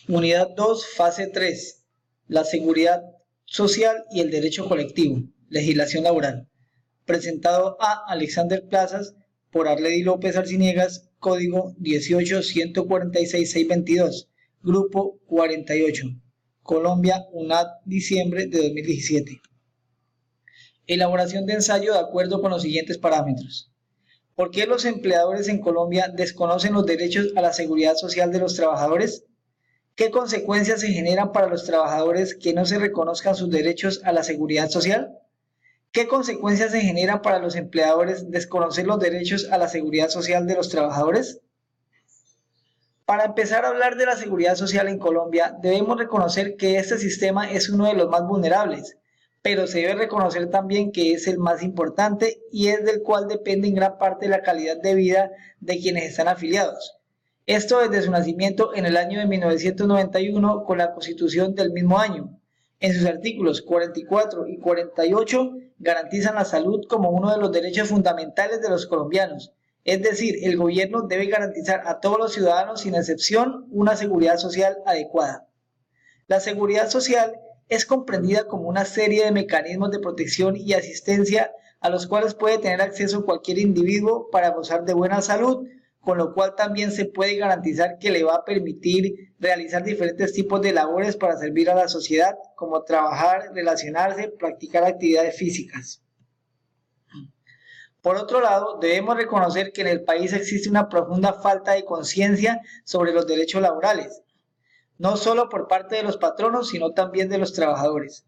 Unidad 2, fase 3. La seguridad social y el derecho colectivo. Legislación laboral. Presentado a Alexander Plazas por Arledi López Arciniegas, código 18-146-622, grupo 48. Colombia, UNAD, diciembre de 2017. Elaboración de ensayo de acuerdo con los siguientes parámetros. ¿Por qué los empleadores en Colombia desconocen los derechos a la seguridad social de los trabajadores? ¿Qué consecuencias se generan para los trabajadores que no se reconozcan sus derechos a la seguridad social? ¿Qué consecuencias se generan para los empleadores desconocer los derechos a la seguridad social de los trabajadores? Para empezar a hablar de la seguridad social en Colombia, debemos reconocer que este sistema es uno de los más vulnerables, pero se debe reconocer también que es el más importante y es del cual depende en gran parte la calidad de vida de quienes están afiliados. Esto desde su nacimiento en el año de 1991 con la Constitución del mismo año. En sus artículos 44 y 48 garantizan la salud como uno de los derechos fundamentales de los colombianos. Es decir, el gobierno debe garantizar a todos los ciudadanos sin excepción una seguridad social adecuada. La seguridad social es comprendida como una serie de mecanismos de protección y asistencia a los cuales puede tener acceso cualquier individuo para gozar de buena salud, con lo cual también se puede garantizar que le va a permitir realizar diferentes tipos de labores para servir a la sociedad, como trabajar, relacionarse, practicar actividades físicas. Por otro lado, debemos reconocer que en el país existe una profunda falta de conciencia sobre los derechos laborales, no solo por parte de los patronos, sino también de los trabajadores.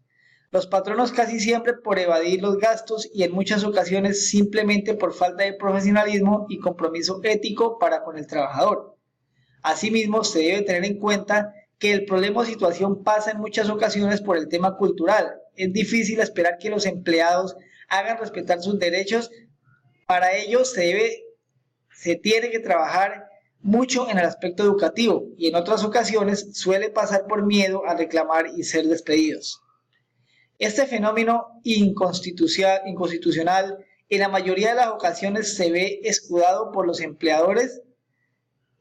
Los patronos casi siempre por evadir los gastos y en muchas ocasiones simplemente por falta de profesionalismo y compromiso ético para con el trabajador. Asimismo, se debe tener en cuenta que el problema o situación pasa en muchas ocasiones por el tema cultural. Es difícil esperar que los empleados hagan respetar sus derechos. Para ello se tiene que trabajar mucho en el aspecto educativo y en otras ocasiones suele pasar por miedo a reclamar y ser despedidos. Este fenómeno inconstitucional en la mayoría de las ocasiones se ve escudado por los empleadores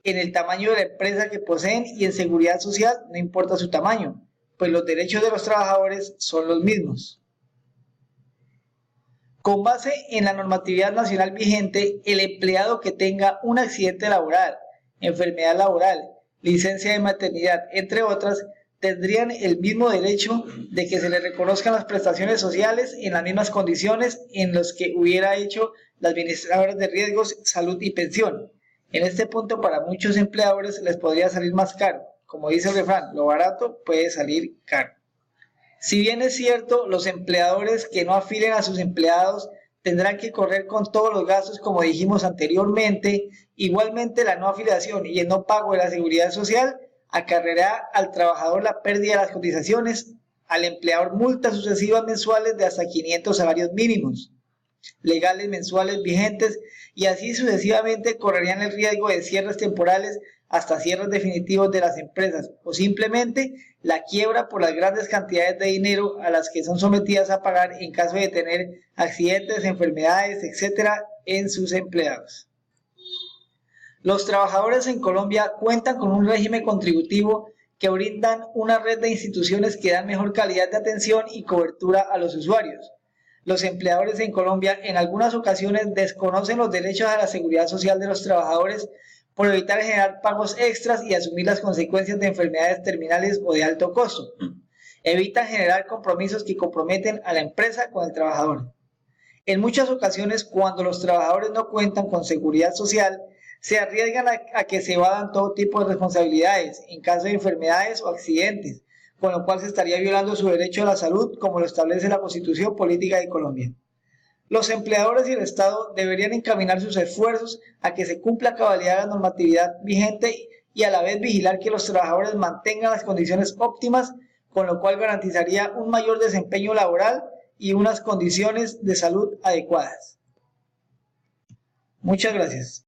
en el tamaño de la empresa que poseen y en seguridad social no importa su tamaño, pues los derechos de los trabajadores son los mismos. Con base en la normatividad nacional vigente, el empleado que tenga un accidente laboral, enfermedad laboral, licencia de maternidad, entre otras, tendrían el mismo derecho de que se les reconozcan las prestaciones sociales en las mismas condiciones en las que hubiera hecho las administradoras de riesgos, salud y pensión. En este punto, para muchos empleadores les podría salir más caro. Como dice el refrán, lo barato puede salir caro. Si bien es cierto, los empleadores que no afilen a sus empleados tendrán que correr con todos los gastos, como dijimos anteriormente, igualmente la no afiliación y el no pago de la seguridad social acarreará al trabajador la pérdida de las cotizaciones, al empleador multas sucesivas mensuales de hasta 500 salarios mínimos legales mensuales vigentes y así sucesivamente correrían el riesgo de cierres temporales hasta cierres definitivos de las empresas o simplemente la quiebra por las grandes cantidades de dinero a las que son sometidas a pagar en caso de tener accidentes, enfermedades, etcétera, en sus empleados. Los trabajadores en Colombia cuentan con un régimen contributivo que brindan una red de instituciones que dan mejor calidad de atención y cobertura a los usuarios. Los empleadores en Colombia en algunas ocasiones desconocen los derechos a la seguridad social de los trabajadores por evitar generar pagos extras y asumir las consecuencias de enfermedades terminales o de alto costo. Evitan generar compromisos que comprometen a la empresa con el trabajador. En muchas ocasiones, cuando los trabajadores no cuentan con seguridad social, se arriesgan a que se evadan todo tipo de responsabilidades en caso de enfermedades o accidentes, con lo cual se estaría violando su derecho a la salud como lo establece la Constitución Política de Colombia. Los empleadores y el Estado deberían encaminar sus esfuerzos a que se cumpla a cabalidad la normatividad vigente y a la vez vigilar que los trabajadores mantengan las condiciones óptimas, con lo cual garantizaría un mayor desempeño laboral y unas condiciones de salud adecuadas. Muchas gracias.